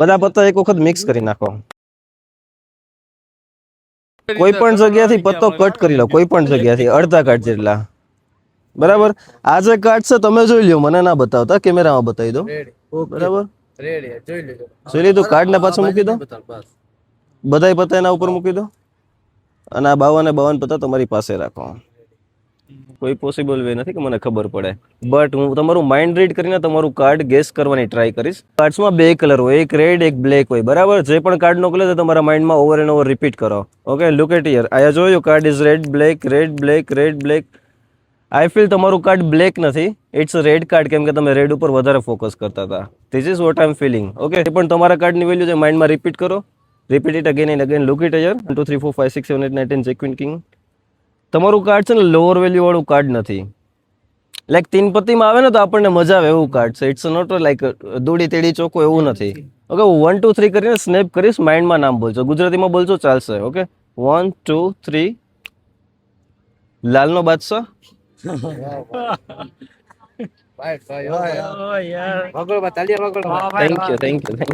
બધા પત્તા એક વખત મિક્સ કરી નાખો. કોઈ પણ જગ્યાથી પત્તો કટ કરી લો, કોઈ પણ જગ્યાથી અડધા કાર્ડ જેટલા. બરાબર. આ જે કાર્ડ છે તમે જોઈ લ્યો, મને ના બતાવતા, કેમેરામાં બતાવી દો. બરાબર, જોઈ લીધું. કાર્ડ ને પાછું મૂકી દો. બધાય પત્તા એના ઉપર મૂકી દો અને આ 52 પત્તા તમારી પાસે રાખો. કોઈ પોસિબલ વે નથી કે મને ખબર પડે, બટ હું તમારું માઇન્ડ રીડ કરીને તમારું કાર્ડ ગેસ કરવાની ટ્રાય કરીશ. કાર્ડ્સમાં બે કલર હોય, એક રેડ એક બ્લેક હોય. બરાબર. જે પણ કાર્ડ નો કલર છે તમારા માઇન્ડમાં ઓવર એન્ડ ઓવર રિપીટ કરો. Okay, look at here. આયા જોયું, card is red black red black red black. I feel તમારું કાર્ડ બ્લેક નથી, ઇટ્સ રેડ કાર્ડ, કેમ કે તમે રેડ ઉપર વધારે ફોકસ કરતા હતા. This is what I am feeling. Okay, પણ તમારા કાર્ડની વેલ્યુ છે માઇન્ડમાં રિપીટ કરો. Repeat it again and again. Look it here. 1 2 3 4 5 6 7 8 9 10 જેક્વિન king. તમારું કાર્ડ છે ને લોઅર વેલ્યુ વાળું કાર્ડ નથી. લાઈક તીન પત્તીમાં આવે ને તો આપણને મજા આવે એવું કાર્ડ છે. ઇટ્સ નોટ લાઈક દોડી તેડી ચોખ્ખું એવું નથી. ઓકે, 1 2 3 કરીને સ્નેપ કરીશ, માઇન્ડમાં નામ બોલજો, ગુજરાતીમાં બોલજો ચાલશે. ઓકે, 1 2 3. લાલનો બાદશાહ. Thank you.